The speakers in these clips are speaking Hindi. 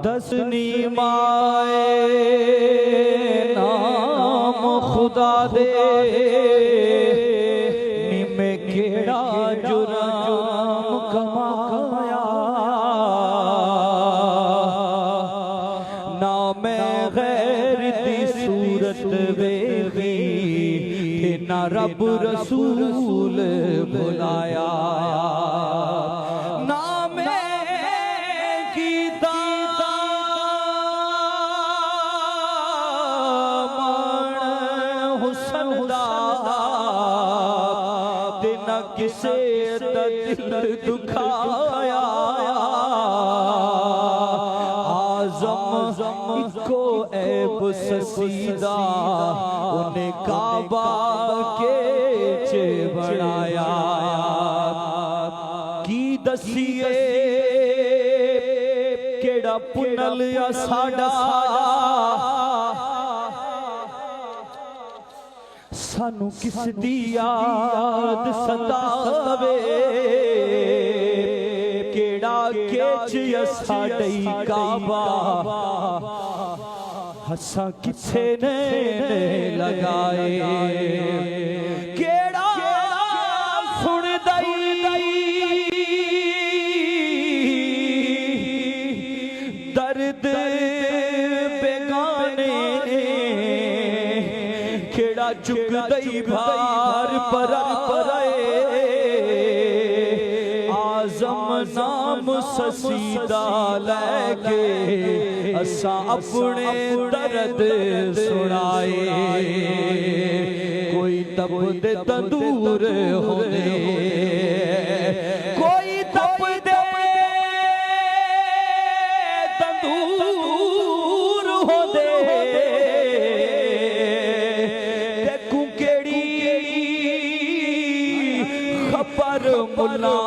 दसनी माए नाम खुदा दे निमे केड़ा जुराम कमाया ना मैं गैर दी सूरत वेखी ना रब रसूल बुलाया किसे दिल दुखाया आज़म इको ऐब ससीदा उन्हें काबा के चे बनाया की दसिए केड़ा पुनल या साड़ा सानू किस दी याद सतावे केड़ा केच या साडई काबा हसा किथे ने लगाए केड़ा सुन दई दर्द चुक दई भार पर आज़म नाम ससीदा लेके असा अपने दर्द सुनाए कोई तप दे तंदूर होने कोई तप दे तंदूर होने मुला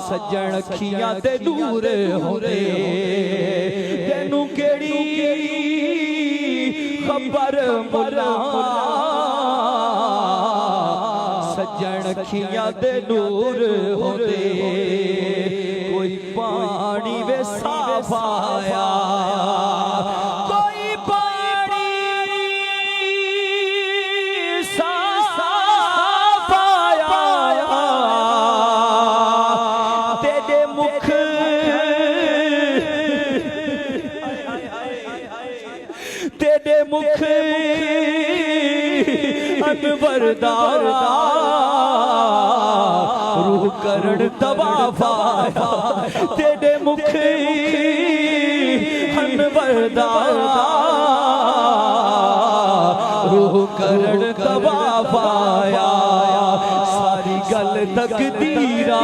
सज्जन अखियां ते दूर होने तेनू केड़ी खबर मुला सज्जन अखियां ते दूर होने कोई पानी वे साफ आया तेरे मुख अनवरदार रूह करण तवाफाया तेरे मुख अनवरदार रूह करण तवाफाया सारी गल तकदीरा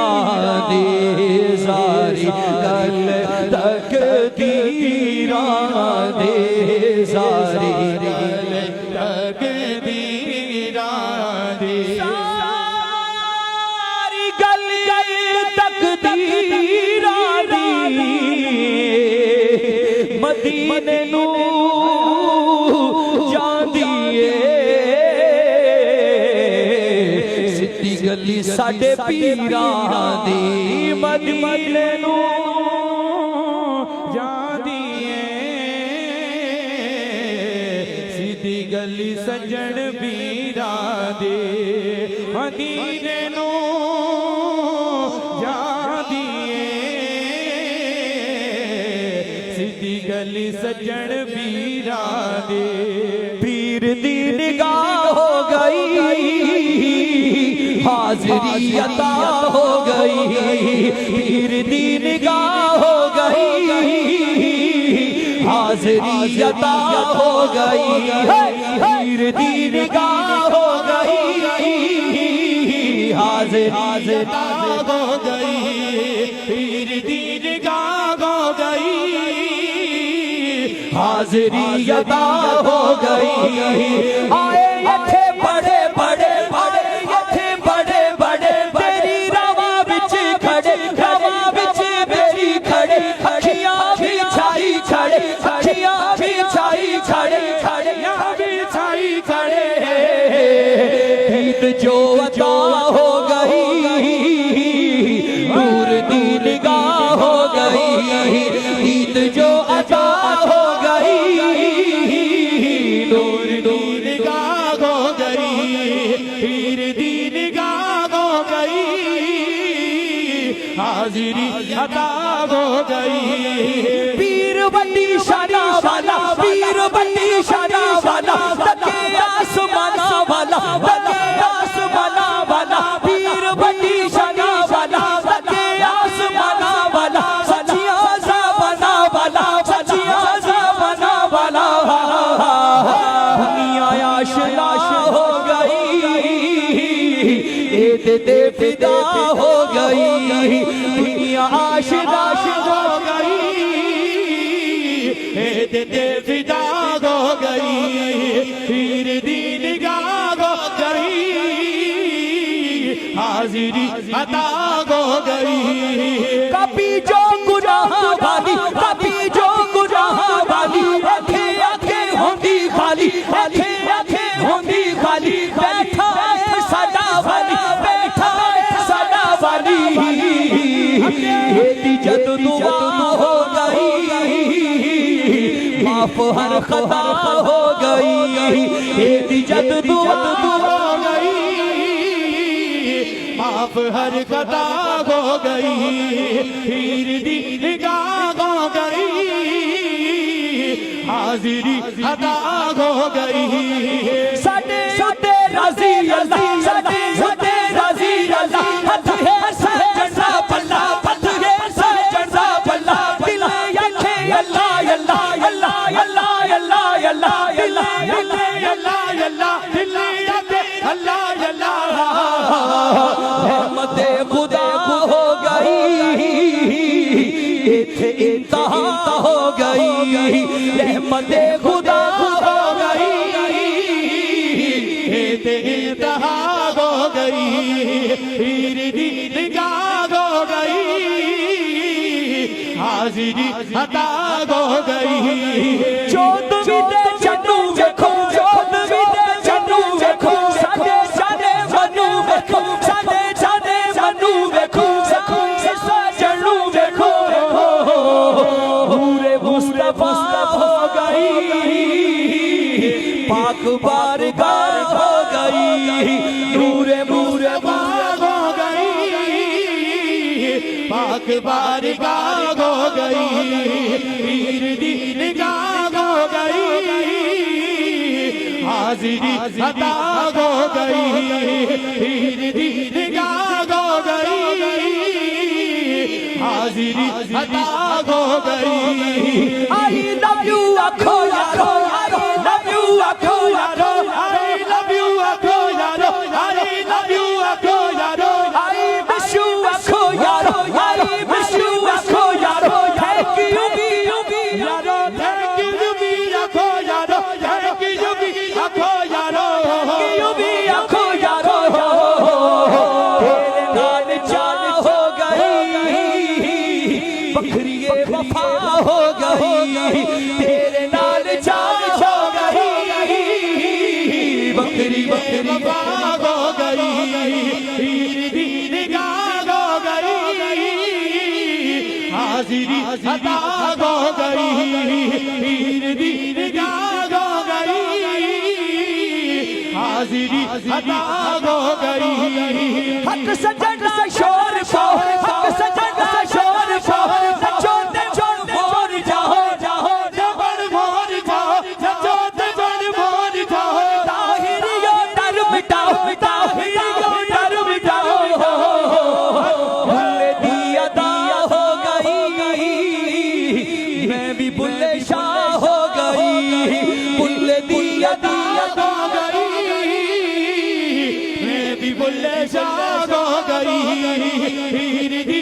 दे सारी गल तकदीरा दे सारी तकदीरा दे सारी गल तकदीरा दी मदीने नू जांदिए सिद्धी गली साडे पीरां दी मदीने नू गली सज्जन बीरा दे मदीने नू जांदिए सीधी गली सज्जन बीरा दे पीर दी निगाह हो गई हाज़री अता हो गई पीर दी निगाह हो गई हाज़री अता हो गई पीर दी निगाह हो गई हाज़री अता हो गई पीर दी निगाह हो गई हाज़री अता हो गई आए इत्थे बड़े बड़े बड़े इत्थे बड़े बड़े तेरी रवा विच खड़े रवा विच मेरी खड़े अखियां बिछाई खड़े अखियां बिछाई खड़े खड़ियां बिछाई खड़े ईद जो अता हो गई जो अता हो गई, नूर नूर गाह हो गई, पीर दी निगाह हो गई, हाजिरी अता हो गई। पीर बड़ी शाना वाला, पीर बड़ी शाना वाला, तके आसमाना वाला, तके आसमाना वाला, पीर बड़ी शाना वाला, तके आसमाना वाला, सचिया ज़माना वाला, सचिया ज़माना वाला। दुनिया आशिना हो गई, दे फिदा हो गई, दुनिया आशिना हो गई, दे फिदा हो गई, पीर दी निगाह हो गई, हाजिरी अता हो गई। कभी जो गुनाह वाली, कभी जो गुनाह वाली, आंखें आंखें होंदी खाली, आंखें आंखें होंदी खाली, बैठा है सदा वाली, बैठा है सदा वाली। ये जद दुआ हो गई, माफ हर खता हो गई, ये जद दुआ हो गई, माफ हर खता हो गई, पीर दी निगाह हो गई, हाजिरी अता हो गई। साडे साडे राजी अल्लाह, साडे साडे राजी अल्लाह, हथ है सजन दा पल्ला, हथ है सजन दा पल्ला, दिल है आंखें अल्लाह अल्लाह अल्लाह अल्लाह अल्लाह अल्लाह, दिल है आंखें अल्लाह अल्लाह, दिल है आंखें अल्लाह अल्लाह। रहमत खुदा हो गई, इत्थे इंतहा हो गई, रहमत खुदा हो गई, इंतहा हो गई, पीर दी निगाह हो गई, हाजिरी अता हो गई। जोत भी दे चन्नू वेखो, जोत भी दे चन्नू वेखो, साडे जाने मनु वेखो, साडे जाने मनु वेखो, सजनू वेखो, नूरे मुस्तफा हो गई, पाक बारगाह हो गई, नूरे मुस्तफा हो गई, पाक बारगाह हो गई, पीर दी निगाह हो गई, हाजिरी अता हो गई, पीर दी निगाह हो गई, हाजिरी अता हो गई। I love you आखो यारो, I love you आखो यारो, I love you आखो यारो, I love you आखो यारो, I miss you आखो यारो, I miss you आखो यारो, thank you भी यारो, thank you भी आखो यारो, thank you भी आखो यारो, you भी आखो यारो। तेरे नाल जान हो गई, बखरिए वफा हो गई, तेरे नाल जान हो गई, बखरी बखरी वफा हो गई, पीर दी निगाह हो गई, हाजिरी अता हो गई, पीर दी निगाह हो गई, हाजिरी अता हो गई। हक सजन दा शोर पाओ, हक सजन दा शोर पाओ, नचो ते जोड़ मोर जाओ, जाओ जबर मोर जाओ, नचो ते जड़ मोर जाओ, ताहिरियो डर मिटाओ, ताहिरियो डर मिटाओ, बुल्ले दी अदा हो गई, मैं भी बुल्ले शाह हो गई, बुल्ले दी अदा हो गई, मैं भी बुल्ले शाह हो गई, पीर दी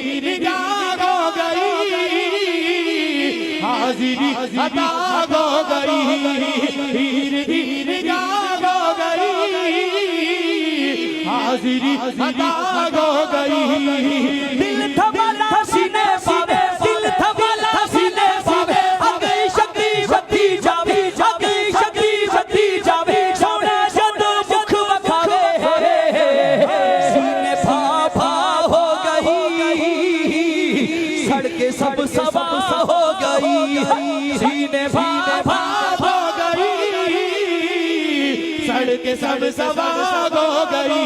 सड़के सब सवा हो गई, सीने भाभा हो गई, सड़के सब सवा हो गई,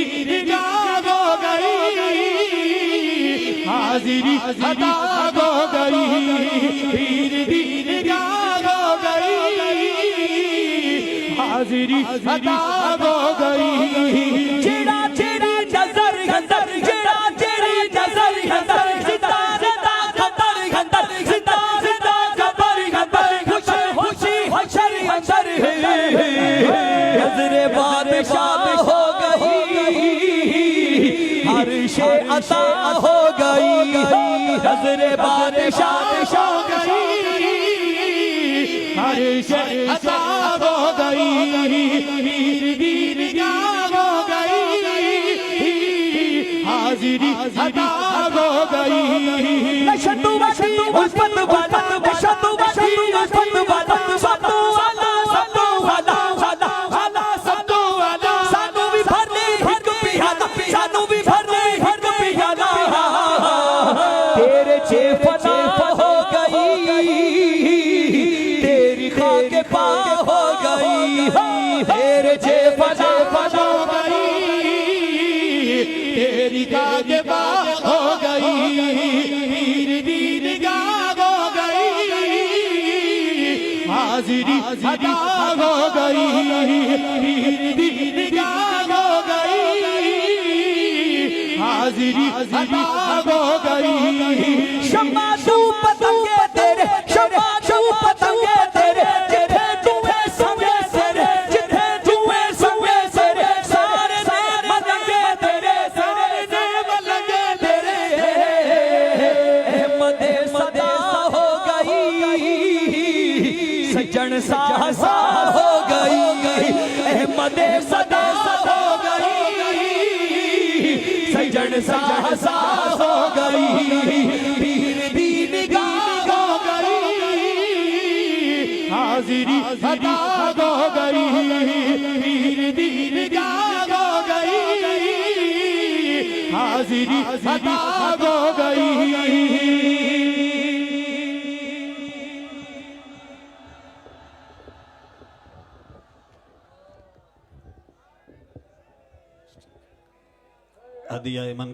ईदगाह हो गई, हाजिरी अदा हो गई, ईदगाह हो गई, हाजिरी अदा हो गई। चिड़ा चिड़ी नजर अंदर, चिड़ा चिड़ी नजर अंदर, सितारे दा खतर अंदर, सितारे दा खतर अंदर, खुशी खुशी हशर अंदर, नजरे बादशाह हो गई, अर्शे अता हो गई, नजरे बादशाह हो गई, अर्शे अता हो गई, ईदगाह हो गई, हाजिरी अदा हो गई। नशतु वशी उल्फत वाला, नशतु वशी उल्फत वाला, सतु वाला, सतु वाला, वाला वाला, सतु वाला, सानू भी भरने हिक पियाला, सानू भी भरने हिक पियाला, तेरे चे फना हो गई, तेरी खाके पा हो गई, तेरे चे फना हो गई, तेरी कागे बा हो गई, ईदगाह हो गई, हाजिरी अदा हो गई, ईदगाह हो गई, हाजिरी अदा हो गई। शम्मा तू पतंगे तेरे, शम्मा तू पतंगे तेरे, जिथे जुए संगे तेरे, जिथे जुए संगे तेरे, सारे ने मलंगे तेरे, सारे ने मलंगे तेरे, अहमदे सदा हो गई, सजन साहसा हो गई, अहमदे सदा हो गई, सजन साहसा हो गई, पीर दीनगाह हो गई, हाजिरी अदा हो गई, ईदगाह हो गई, हाजिरी अदा हो गई। हदिया मन